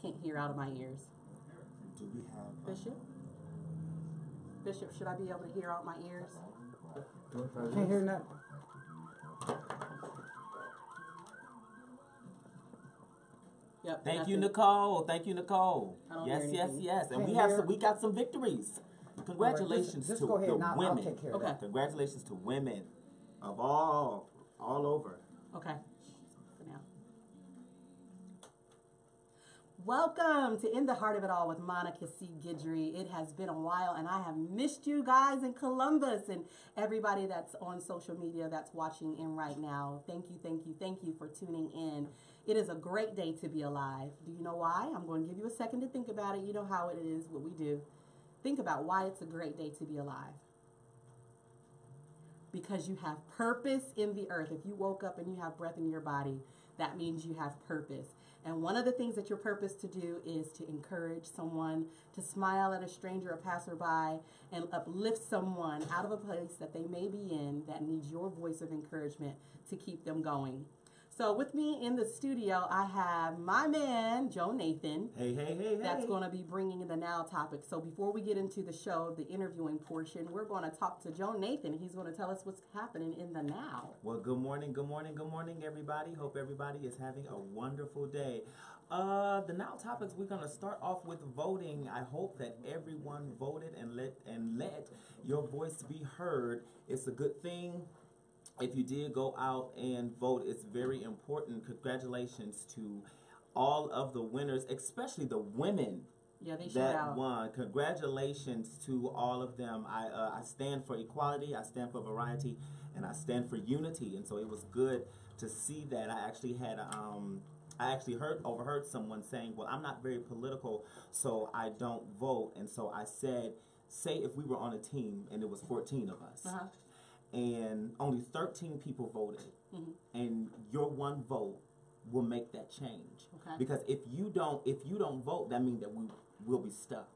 can't hear out of my ears. Do we have Bishop? Bishop, should I be able to hear out my ears? Can't hear nothing. Yep. Thank you, Nicole. Thank you, Nicole. Yes, yes, yes. And Can't we got some victories. Congratulations just to go ahead the and I'll women. take care of that. Congratulations to women of all over. Okay. For now. Welcome to In the Heart of It All with Monica C. Guidry. It has been a while, and I have missed you guys in Columbus and everybody that's on social media that's watching in right now. Thank you for tuning in. It is a great day to be alive. Do you know why? I'm going to give you a second to think about it. You know how it is, what we do. Think about why it's a great day to be alive. Because you have purpose in the earth. If you woke up and you have breath in your body, that means you have purpose. And one of the things that your purpose to do is to encourage someone, to smile at a stranger or passerby, and uplift someone out of a place that they may be in that needs your voice of encouragement to keep them going. So with me in the studio, I have my man, Joe Nathan. Hey. That's going to be bringing the now topic. So before we get into the show, the interviewing portion, we're going to talk to Joe Nathan. He's going to tell us what's happening in the now. Well, good morning, everybody. Hope everybody is having a wonderful day. The now topics, we're going to start off with voting. I hope that everyone voted and let your voice be heard. It's a good thing. If you did go out and vote, it's very important. Congratulations to all of the winners, especially the women that won. Congratulations to all of them. I stand for equality, I stand for variety, and I stand for unity. And so it was good to see that. I actually overheard someone saying, well, I'm not very political, so I don't vote. And so I said, say if we were on a team and it was 14 of us. And only 13 people voted, and your one vote will make that change. Because if you don't vote, that means that we will be stuck.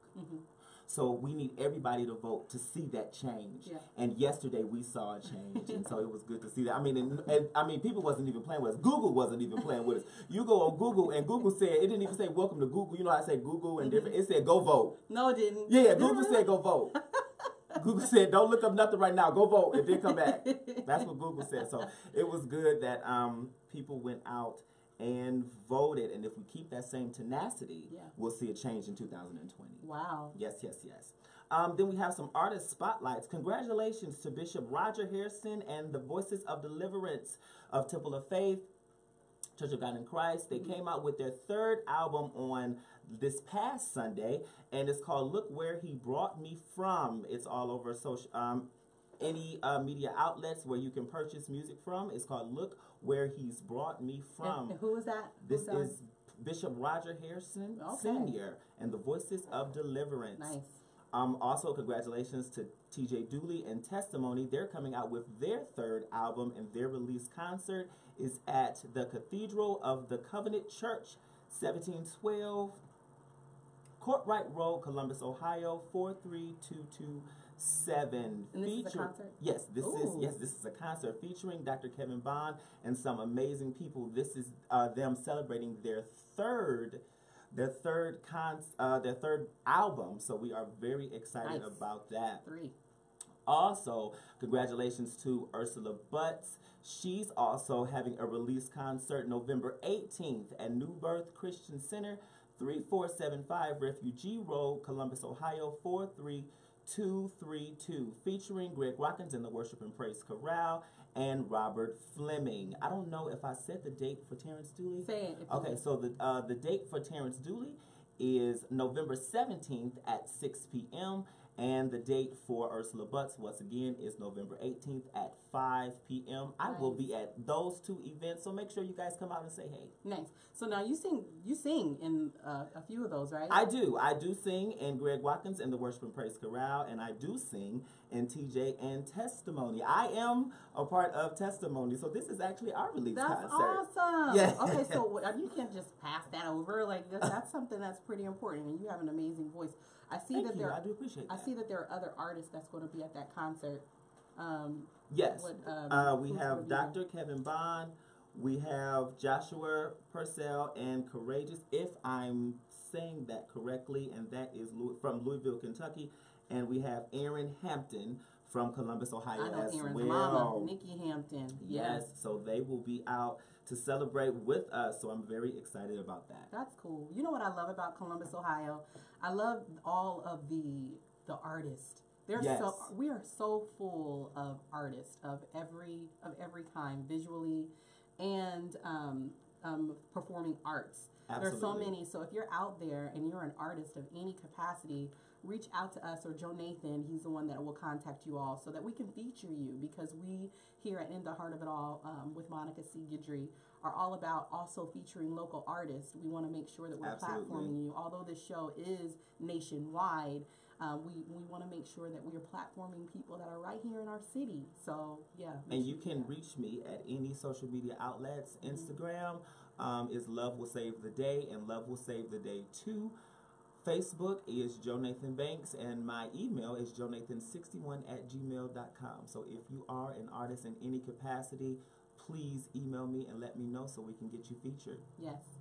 So we need everybody to vote to see that change. And yesterday we saw a change, and so it was good to see that. I mean, people wasn't even playing with us. Google wasn't even playing with us. You go on Google, and Google said, it didn't even say welcome to Google. You know how I say Google and different. It said go vote. No, it didn't. Yeah, Google said go vote. Google said, don't look up nothing right now. Go vote and then come back. That's what Google said. So it was good that people went out and voted. And if we keep that same tenacity, we'll see a change in 2020. Wow. Yes. Then we have some artist spotlights. Congratulations to Bishop Roger Harrison and the Voices of Deliverance of Temple of Faith, Church of God in Christ. They came out with their third album on this past Sunday, and it's called Look Where He Brought Me From. It's all over social, any media outlets where you can purchase music from. It's called Look Where He's Brought Me From. And who is that? This is Bishop Roger Harrison Sr. and the Voices of Deliverance. Nice. Also, congratulations to TJ Dooley and Testimony. They're coming out with their third album, and their release concert is at the Cathedral of the Covenant Church, 1712 Courtright Road, Columbus, Ohio, 43227. And this is a concert? Yes, this is a concert featuring Dr. Kevin Bond and some amazing people. This is them celebrating their third album. So we are very excited about that. 3. Also, congratulations to Ursula Butts. She's also having a release concert November 18th at New Birth Christian Center, 3475 Refugee Road, Columbus, Ohio, 43232, featuring Greg Watkins and the Worship and Praise Chorale and Robert Fleming. I don't know if I said the date for Terrence Dooley. Say it. Okay, so the date for Terrence Dooley is November 17th at 6 p.m. And the date for Ursula Butts, once again, is November 18th at 5 p.m. I will be at those two events, so make sure you guys come out and say hey. Nice. So now you sing in a few of those, right? I do sing in Greg Watkins and the Worship and Praise Chorale, and I do sing in TJ and Testimony. I am a part of Testimony, so this is actually our release concert. That's awesome. Yeah. Okay, so you can't just pass that over. Like that's something that's pretty important, and you have an amazing voice. I see Thank that you. I do appreciate that. I see that there are other artists that's going to be at that concert. Yes. We have Dr. Kevin Bond. We have Joshua Purcell and Courageous. If I'm saying that correctly, and that is from Louisville, Kentucky. And we have Aaron Hampton from Columbus, Ohio I know as Aaron's well. mama, Nikki Hampton. Yes, so they will be out to celebrate with us, so I'm very excited about that. That's cool. You know what I love about Columbus, Ohio? I love all of the artists. We are so full of artists of every kind, visually and performing arts. Absolutely. There's so many. So if you're out there and you're an artist of any capacity, reach out to us or Joe Nathan. He's the one that will contact you all so that we can feature you, because we here at In the Heart of It All with Monica C. Guidry are all about also featuring local artists. We want to make sure that we're platforming you. Although this show is nationwide, we want to make sure that we are platforming people that are right here in our city. So, yeah. And you can reach me at any social media outlets. Instagram is Love Will Save the Day and Love Will Save the Day 2. Facebook is Joe Nathan Banks, and my email is jonathan61@gmail.com. So if you are an artist in any capacity, please email me and let me know so we can get you featured. Yes.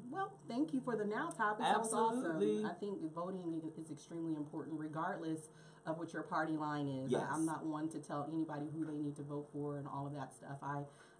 Well, thank you for the now topic. Absolutely. That was awesome. I think voting is extremely important, regardless of what your party line is. Yes. I'm not one to tell anybody who they need to vote for and all of that stuff.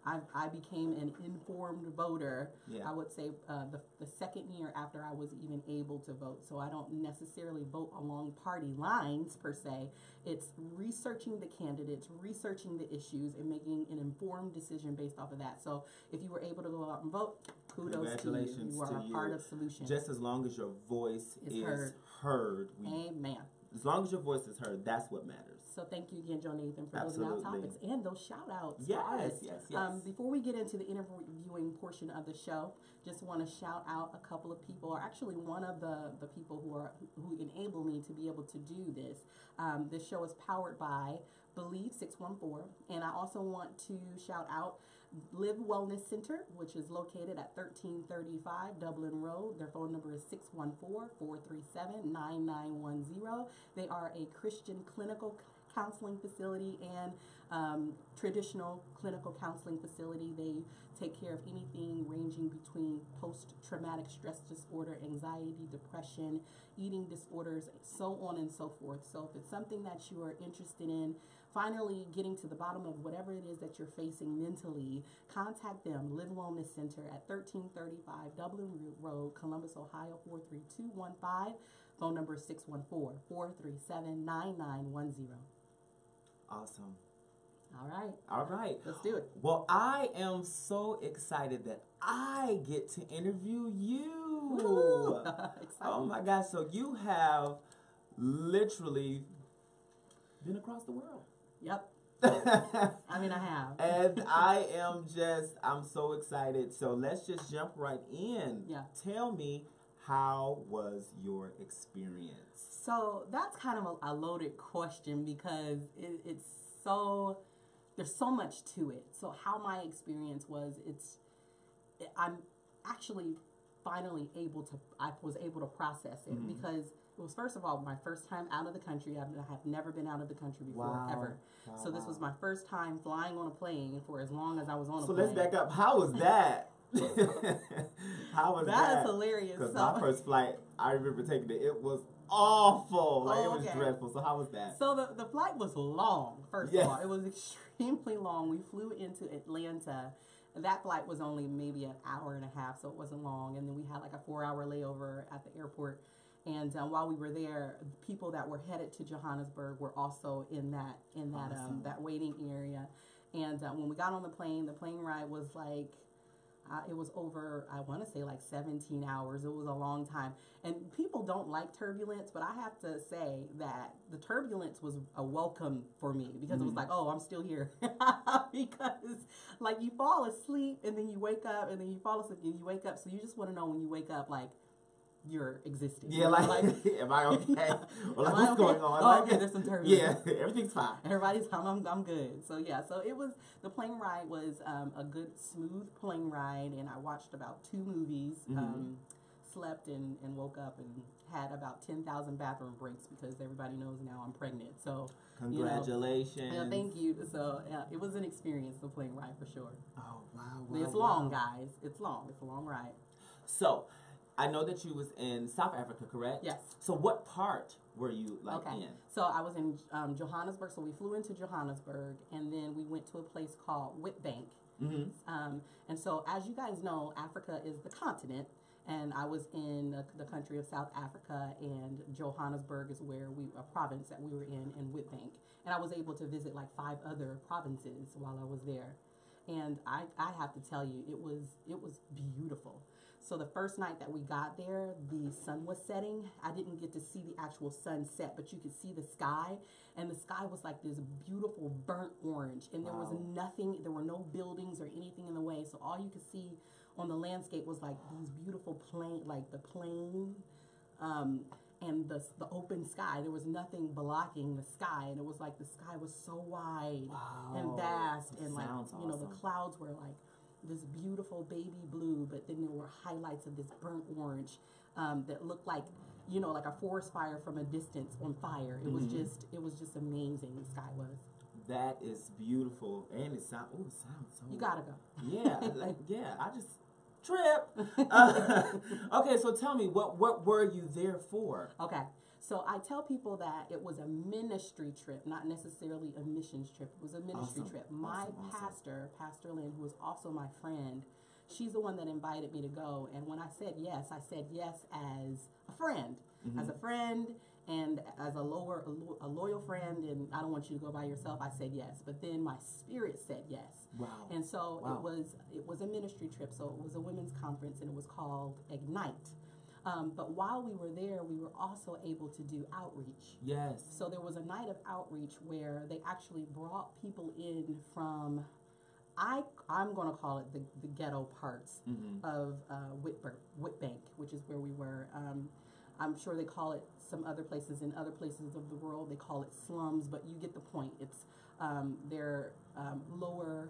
I became an informed voter, Yeah. I would say, the second year after I was even able to vote. So I don't necessarily vote along party lines, per se. It's researching the candidates, researching the issues, and making an informed decision based off of that. So if you were able to go out and vote, kudos to you. You are a part of solution. Just as long as your voice is heard. Amen. As long as your voice is heard, that's what matters. So thank you again, Joe Nathan, for those now topics and those shout outs. Yes. Before we get into the interviewing portion of the show, just want to shout out a couple of people, or actually one of the people who enable me to be able to do this. This show is powered by Believe 614, and I also want to shout out Live Wellness Center, which is located at 1335 Dublin Road. Their phone number is 614-437-9910. They are a Christian clinical counseling facility and traditional clinical counseling facility. They take care of anything ranging between post-traumatic stress disorder, anxiety, depression, eating disorders, so on and so forth. So if it's something that you are interested in, finally getting to the bottom of whatever it is that you're facing mentally, contact them. Live Wellness Center at 1335 Dublin Road, Columbus, Ohio, 43215. Phone number is 614-437-9910. Awesome. All right. Let's do it. Well, I am so excited that I get to interview you. Oh my gosh. So you have literally been across the world. Yep. I mean, I have. And I'm so excited. So let's just jump right in. Yeah. Tell me, how was your experience? So that's kind of a loaded question, because there's so much to it. So how my experience was, I'm actually finally I was able to process it, because it was, first of all, my first time out of the country. I have never been out of the country before, ever. So this was my first time flying on a plane for as long as I was on a plane. So let's back up. How was that? How was that? That is hilarious. Because my first flight, I remember taking it. It was awful. Like, it was dreadful. So how was that? So the flight was long, first of all. It was extremely long. We flew into Atlanta. That flight was only maybe an hour and a half, so it wasn't long. And then we had like a 4-hour layover at the airport. And while we were there, people that were headed to Johannesburg were also in that that waiting area. And when we got on the plane ride was like, it was over, I want to say like 17 hours. It was a long time. And people don't like turbulence, but I have to say that the turbulence was a welcome for me, because it was like, oh, I'm still here. Because like you fall asleep and then you wake up, and then you fall asleep and you wake up. So you just want to know when you wake up, like, you're existing. Yeah, like am I okay? Or like, what's going on? Oh, okay, there's some turbulence. Yeah, everything's fine. Everybody's I'm good. So yeah, so the plane ride was a good, smooth plane ride, and I watched about 2 movies, slept and woke up, and had about 10,000 bathroom breaks, because everybody knows now I'm pregnant. So congratulations. Yeah, thank you. So yeah, it was an experience, the plane ride, for sure. Oh wow. It's long, guys. It's long. It's a long ride. So, I know that you was in South Africa, correct? Yes. So what part were you in? So I was in Johannesburg. So we flew into Johannesburg, and then we went to a place called Witbank. And so, as you guys know, Africa is the continent, and I was in the country of South Africa, and Johannesburg is where a province that we were in Witbank. And I was able to visit like 5 other provinces while I was there. And I have to tell you, it was beautiful. So the first night that we got there, the sun was setting. I didn't get to see the actual sun set, but you could see the sky. And the sky was like this beautiful burnt orange. And there was nothing, there were no buildings or anything in the way. So all you could see on the landscape was like these beautiful plain, and the open sky. There was nothing blocking the sky. And it was like the sky was so wide and vast. And like, you know, the clouds were like this beautiful baby blue, but then there were highlights of this burnt orange that looked like, you know, like a forest fire from a distance on fire. It was just amazing. The sky was. That is beautiful, and it sounds so. You gotta go. Yeah, I just trip. Okay, so tell me, what were you there for? Okay. So I tell people that it was a ministry trip, not necessarily a missions trip. It was a ministry trip. My pastor, Pastor Lynn, who is also my friend, she's the one that invited me to go. And when I said yes as a friend. As a friend and as a loyal friend, and I don't want you to go by yourself, I said yes. But then my spirit said yes. Wow. And so it was a ministry trip. So it was a women's conference, and it was called Ignite. But while we were there, we were also able to do outreach. Yes. So there was a night of outreach where they actually brought people in from, I'm going to call it the ghetto parts of Witbank, which is where we were. I'm sure they call it some other places in other places of the world. They call it slums, but you get the point. It's they're lower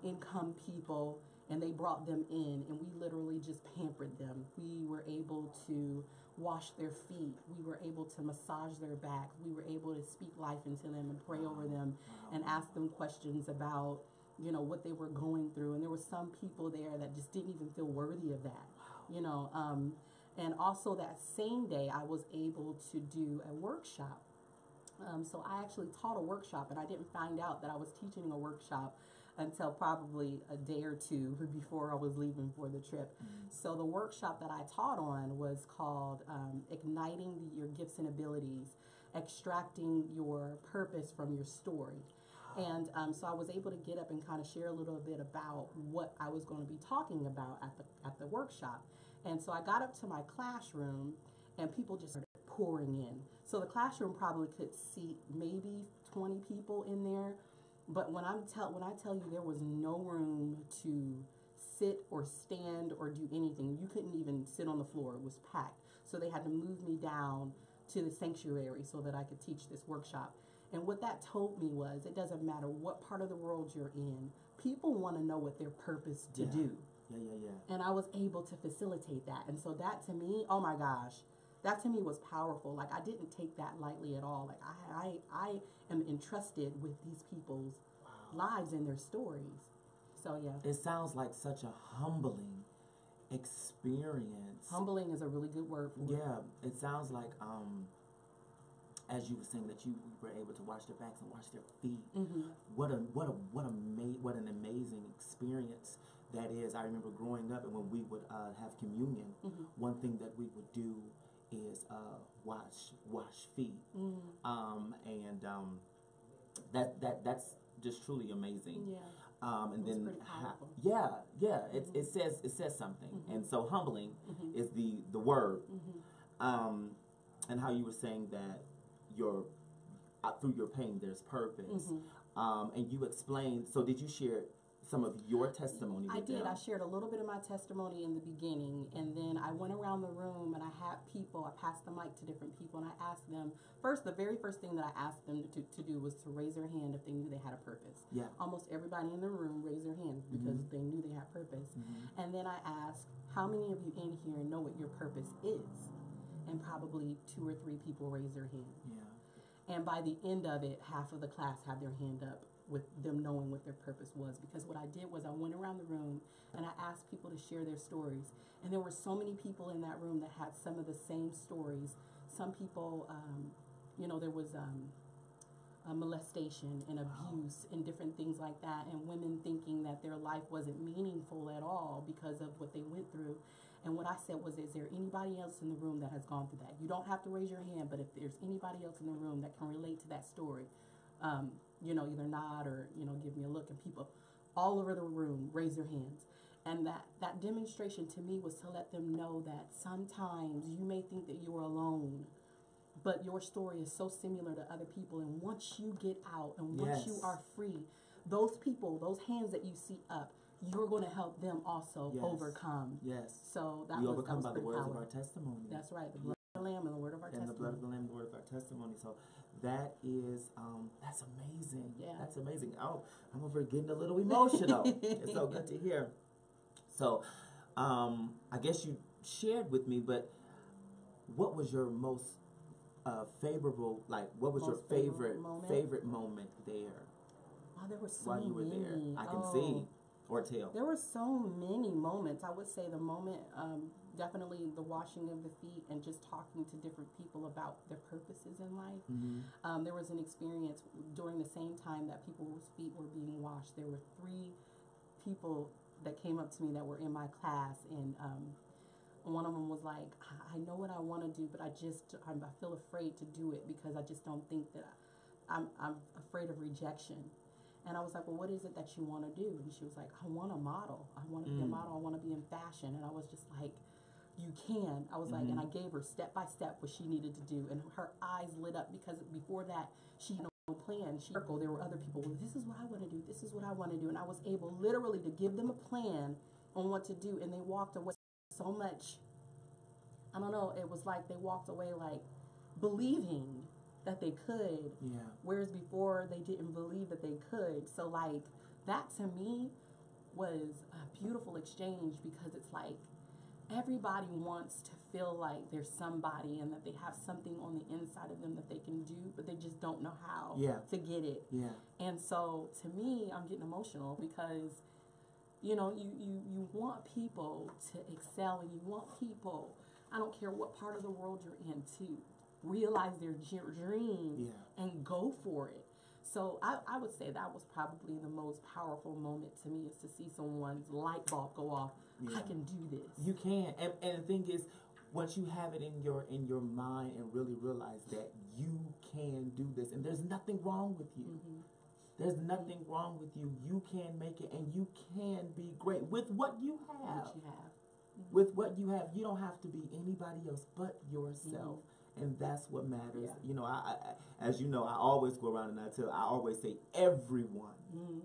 income people. And they brought them in, and we literally just pampered them. We were able to wash their feet. We were able to massage their backs. We were able to speak life into them and pray over them and ask them questions about, you know, what they were going through. And there were some people there that just didn't even feel worthy of that, you know. And also that same day, I was able to do a workshop. So I actually taught a workshop, and I didn't find out that I was teaching a workshop until probably a day or two before I was leaving for the trip. So the workshop that I taught on was called Igniting Your Gifts and Abilities, Extracting Your Purpose from Your Story. And so I was able to get up and kind of share a little bit about what I was going to be talking about at the workshop. And so I got up to my classroom, and people just started pouring in. So the classroom probably could seat maybe 20 people in there. But when I tell you there was no room to sit or stand or do anything, you couldn't even sit on the floor. It was packed. So they had to move me down to the sanctuary so that I could teach this workshop. And what that told me was, it doesn't matter what part of the world you're in, people want to know what their purpose to do. Yeah. And I was able to facilitate that. And so that to me, oh my gosh, that to me was powerful. Like, I didn't take that lightly at all. Like, I am entrusted with these people's lives and their stories. So yeah. It sounds like such a humbling experience. Humbling is a really good word for it. Yeah, it sounds like as you were saying that you were able to wash their backs and wash their feet. What an amazing experience that is. I remember growing up, and when we would have communion, one thing that we would do is wash feet, and that's just truly amazing. And then it says something, and so humbling is the word, and how you were saying that through your pain there's purpose, and you explained. So did you share some of your testimony with them? I shared a little bit of my testimony in the beginning, and then I went around the room and I passed the mic to different people, and I asked them, the very first thing that I asked them to do was to raise their hand if they knew they had a purpose. Yeah. Almost everybody in the room raised their hand because they knew they had purpose. And then I asked, how many of you in here know what your purpose is? And probably 2 or 3 people raised their hand. Yeah. And by the end of it, half of the class had their hand up with them knowing what their purpose was. Because what I did was I went around the room and I asked people to share their stories. And there were so many people in that room that had some of the same stories. Some people, there was molestation and abuse and different things like that, and women thinking that their life wasn't meaningful at all because of what they went through. And what I said was, is there anybody else in the room that has gone through that? You don't have to raise your hand, but if there's anybody else in the room that can relate to that story, either nod or, give me a look. And people all over the room raise their hands. And that demonstration to me was to let them know that sometimes you may think that you're alone, but your story is so similar to other people. And once you get out and once you are free, those people, those hands that you see up, you're going to help them also overcome. Yes. So we overcome by the words of our testimony. That's right. The blood of the Lamb and the word of our testimony. And the blood of the Lamb and the word of our testimony. So that is, that's amazing. Yeah. That's amazing. Oh, I'm over getting a little emotional. It's so good to hear. So, I guess you shared with me, but what was your most favorable, what was your favorite moment there? Oh, there were so while you were many. there? I can see or tell. There were so many moments. I would say the moment, definitely the washing of the feet and just talking to different people about their purposes in life. Mm-hmm. There was an experience during the same time that people's feet were being washed. There were 3 people that came up to me that were in my class, and one of them was like, I know what I want to do, but I feel afraid to do it because I just don't think that I'm afraid of rejection. And I was like, well, what is it that you want to do? And she was like, I want to model. I want to be a model. I want to be in fashion. And I was just like, you can. I was like, and I gave her step by step what she needed to do. And her eyes lit up because before that, she had no plan. There were other people, well, this is what I want to do. This is what I want to do. And I was able literally to give them a plan on what to do. And they walked away so much. I don't know. It was like they walked away like believing that they could. Yeah. Whereas before they didn't believe that they could. So like that to me was a beautiful exchange because it's like everybody wants to feel like there's somebody and that they have something on the inside of them that they can do, but they just don't know how to get it. Yeah. And so to me, I'm getting emotional because, you want people to excel, and you want people, I don't care what part of the world you're in, to realize their dream and go for it. So I would say that was probably the most powerful moment to me, is to see someone's light bulb go off. Yeah. I can do this. You can. And the thing is, once you have it in your mind and really realize that you can do this, and there's nothing wrong with you. Mm-hmm. There's nothing wrong with you. You can make it, and you can be great with what you have. Mm-hmm. With what you have. You don't have to be anybody else but yourself. Mm-hmm. And that's what matters. Yeah. I as you know, I always go around and I always say everyone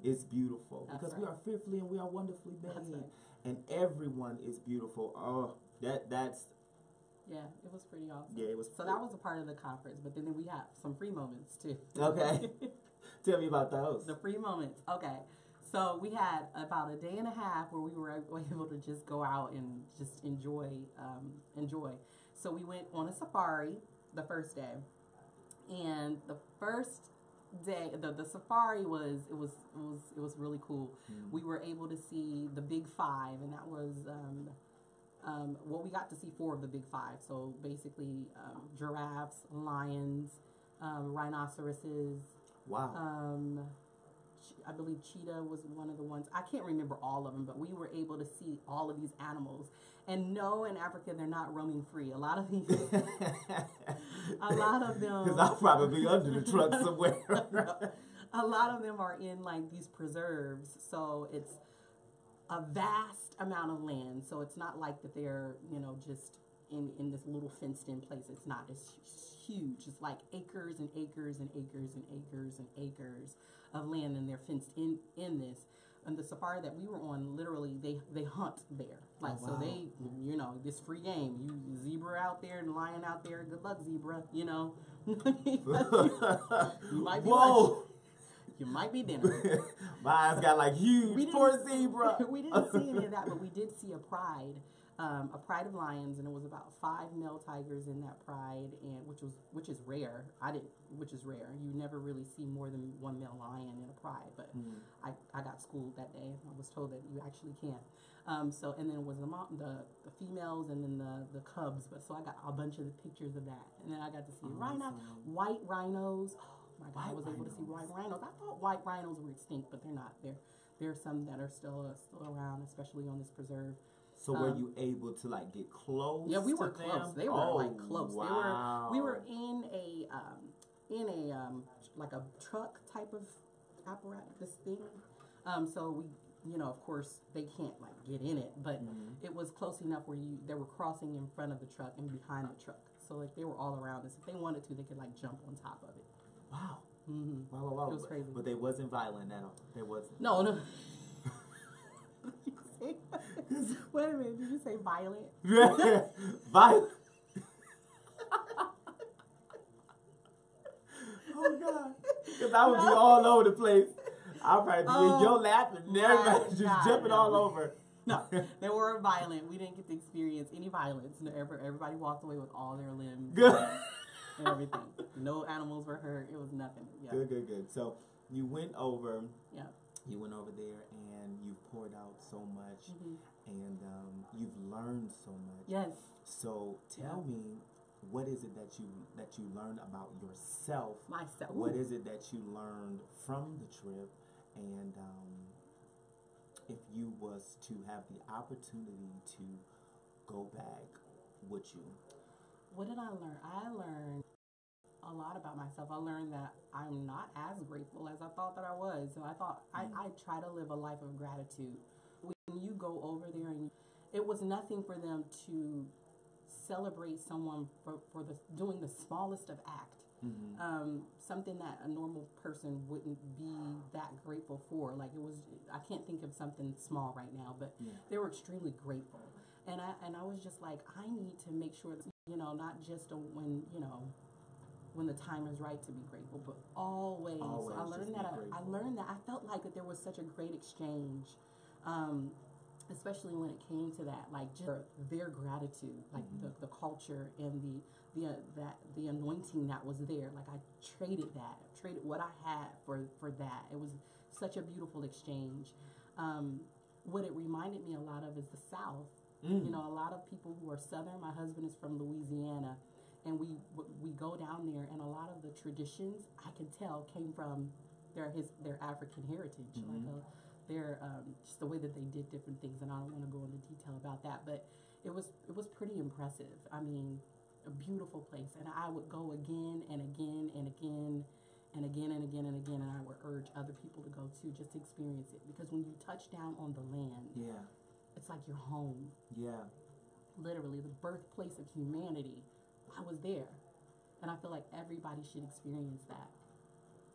is beautiful. That's because we are fearfully and we are wonderfully made. Right. And everyone is beautiful. Oh, that's yeah, it was pretty awesome. Yeah, it was. So that was a part of the conference, but then we have some free moments too. Okay. Tell me about those. The free moments. Okay. So we had about a day and a half where we were able to just go out and just enjoy. So we went on a safari the first day, and the first day the safari was really cool. Mm. We were able to see the big 5, and that was we got to see 4 of the big 5. So basically giraffes, lions, rhinoceroses. Wow. I believe cheetah was one of the ones. I can't remember all of them, but we were able to see all of these animals. And no, in Africa, they're not roaming free. A lot of these, a lot of them. Because I'll probably be under the truck somewhere. A lot of them are in like these preserves. So it's a vast amount of land. So it's not like that they're, just in this little fenced in place. It's not. It's huge. It's like acres and acres and acres and acres and acres of land, and they're fenced in this. And the safari that we were on, literally, they hunt there. Like, oh, wow. So they, this free game. You zebra out there and lion out there. Good luck, zebra. You might be lunch. You might be dinner. My eyes got like huge. Poor zebra. We didn't see any of that, but we did see a pride a pride of lions, and it was about 5 male tigers in that pride, and which is rare. Which is rare. You never really see more than one male lion in a pride, but I got schooled that day. I was told that you actually can. So and then it was the females and then the cubs. But so I got a bunch of the pictures of that, and then I got to see white rhinos. Oh my God, I was able to see white rhinos. I thought white rhinos were extinct, but they're not. There's some that are still around, especially on this preserve. So were you able to like get close? Yeah, we were to close. them? They were like close. Wow. We were in a like a truck type of apparatus, this thing. So we, of course they can't like get in it, but it was close enough where they were crossing in front of the truck and behind the truck. So like they were all around us. If they wanted to, they could like jump on top of it. Wow. Mm-hmm. Wow. It was crazy. But they wasn't violent at all. They wasn't. No. Wait a minute, did you say violent? Violent. Oh God. Because I would be all over the place. I'll probably be in your lap and everybody just jumping all over. No, they weren't violent. We didn't get to experience any violence. No, everybody walked away with all their limbs and everything. No animals were hurt. It was nothing. Yeah. Good. So you went over. Yeah. You went over there and you poured out so much, and you've learned so much. Yes. So tell me, what is it that you learned about yourself? Myself. What is it that you learned from the trip, and if you was to have the opportunity to go back, would you? What did I learn? I learned a lot about myself. I learned that I'm not as grateful as I thought that I was. So I thought I try to live a life of gratitude. When you go over there, and it was nothing for them to celebrate someone for doing the smallest of act. Something that a normal person wouldn't be that grateful for. Like it was, I can't think of something small right now, but they were extremely grateful. And I was just like, I need to make sure that, not just when the time is right to be grateful, but always. So I learned that I felt like that there was such a great exchange, especially when it came to that, like just their gratitude, like the culture and the anointing that was there. Like I traded what I had for that. It was such a beautiful exchange. What it reminded me a lot of is the South. A lot of people who are Southern. My husband is from Louisiana, and we go down there, and a lot of the traditions I can tell came from their African heritage, their just the way that they did different things. And I don't want to go into detail about that, but it was pretty impressive. I mean, a beautiful place, and I would go again and again and again and again and again and again, and I would urge other people to go too, just to experience it, because when you touch down on the land, it's like your home. Yeah. Literally, the birthplace of humanity. I was there, and I feel like everybody should experience that.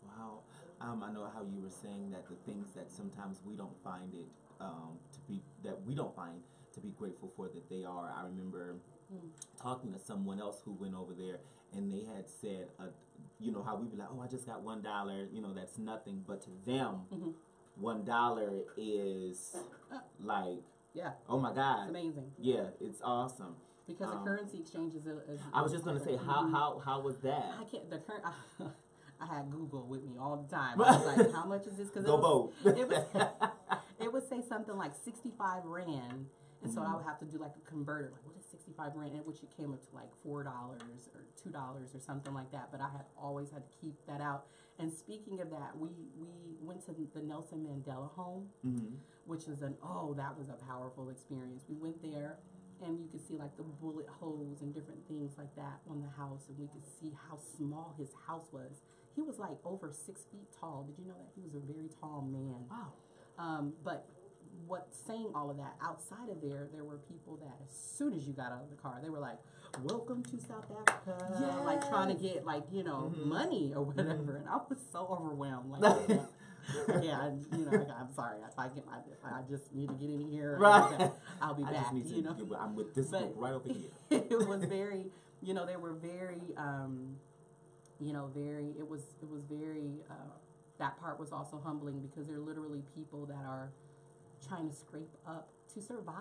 Wow. I know how you were saying that the things that sometimes we don't find it to be grateful for, that they are. I remember talking to someone else who went over there, and they had said, how we be like, oh, I just got $1, that's nothing, but to them, $1 is like, oh my God, it's amazing. Yeah, it's awesome. Because the currency exchange is I was just gonna say, how was that? I can't. I had Google with me all the time. I was like, how much is this? Because it would say something like 65 rand, and so I would have to do like a converter. Like, what is 65 rand? Which it came up to like $4 or $2 or something like that. But I had always had to keep that out. And speaking of that, we went to the Nelson Mandela home, which is that was a powerful experience. We went there, and you could see like the bullet holes and different things like that on the house, and we could see how small his house was. He was like over 6 feet tall. Did you know that? He was a very tall man. Wow. But saying all of that, outside of there were people that as soon as you got out of the car, they were like, welcome to South Africa, like trying to get like, money or whatever. And I was so overwhelmed. Like, I'm sorry. If I just need to get in here, right? I'll be back. I'm with this book right over here. It was very, they were very, it was very, that part was also humbling, because they're literally people that are trying to scrape up to survive.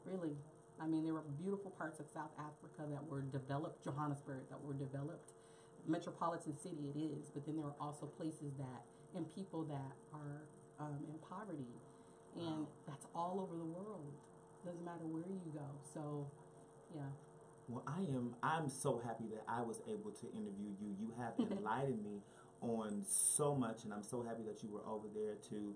really. I mean, there were beautiful parts of South Africa that were developed, Johannesburg, that were developed. Metropolitan city it is, but then there are also places that, and people that are in poverty. And that's all over the world. Doesn't matter where you go. So, yeah. Well, I'm so happy that I was able to interview you. You have enlightened me on so much, and I'm so happy that you were over there to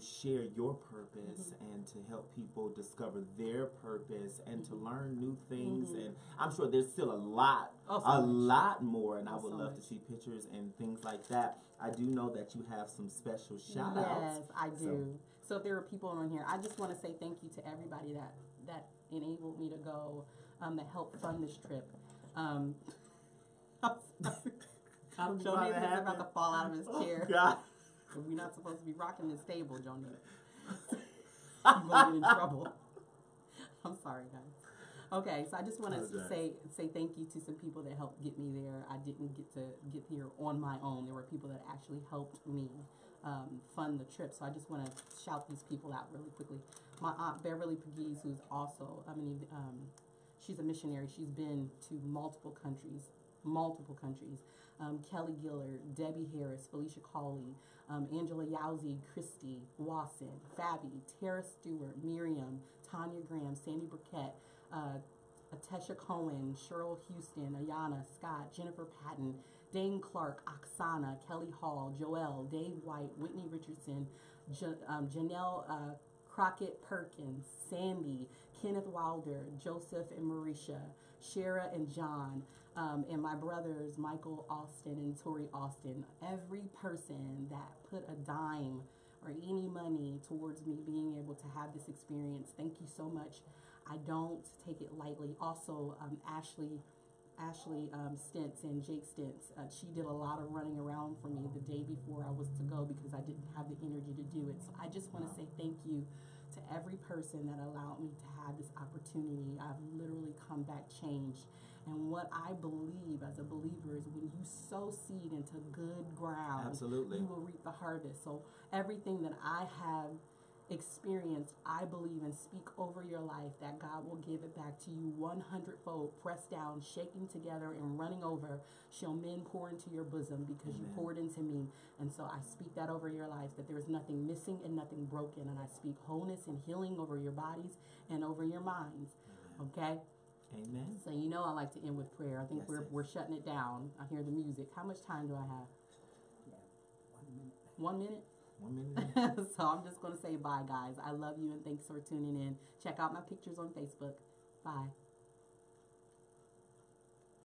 share your purpose and to help people discover their purpose and to learn new things. And I'm sure there's still a lot, lot more, and I would love to see pictures and things like that. I do know that you have some special shout outs. Yes, I do. So if there are people on here, I just want to say thank you to everybody that enabled me to go, that helped fund this trip. I'm sorry. Johnny is about to fall out of his chair. God. We're not supposed to be rocking this table, Johnny. I'm going to get in trouble. I'm sorry, guys. Okay, so I just want to say thank you to some people that helped get me there. I didn't get to get here on my own. There were people that actually helped me fund the trip. So I just want to shout these people out really quickly. My aunt Beverly Pegues, who's also, she's a missionary. She's been to multiple countries. Kelly Gillard, Debbie Harris, Felicia Cawley, Angela Yowzy, Christy Wasson, Fabi, Tara Stewart, Miriam, Tanya Graham, Sandy Burkett, Atesha Cohen, Cheryl Houston, Ayana, Scott, Jennifer Patton, Dane Clark, Oksana, Kelly Hall, Joelle, Dave White, Whitney Richardson, Janelle Crockett Perkins, Sandy, Kenneth Wilder, Joseph and Marisha, Shara and John, and my brothers, Michael Austin and Tori Austin. Every person that put a dime or any money towards me being able to have this experience, thank you so much. I don't take it lightly. Also, Ashley Stentz and Jake Stentz, she did a lot of running around for me the day before I was to go because I didn't have the energy to do it. So I just want to say thank you to every person that allowed me to have this opportunity. I've literally come back changed. And what I believe as a believer is when you sow seed into good ground, absolutely, you will reap the harvest. So everything that I have experienced, I believe and speak over your life that God will give it back to you 100-fold, pressed down, shaking together, and running over. Shall men pour into your bosom because you poured into me. And so I speak that over your life, that there is nothing missing and nothing broken. And I speak wholeness and healing over your bodies and over your minds. Okay? Amen. So you know I like to end with prayer. I think we're shutting it down. I hear the music. How much time do I have? Yeah, 1 minute. 1 minute? So I'm just going to say bye, guys. I love you and thanks for tuning in. Check out my pictures on Facebook. Bye.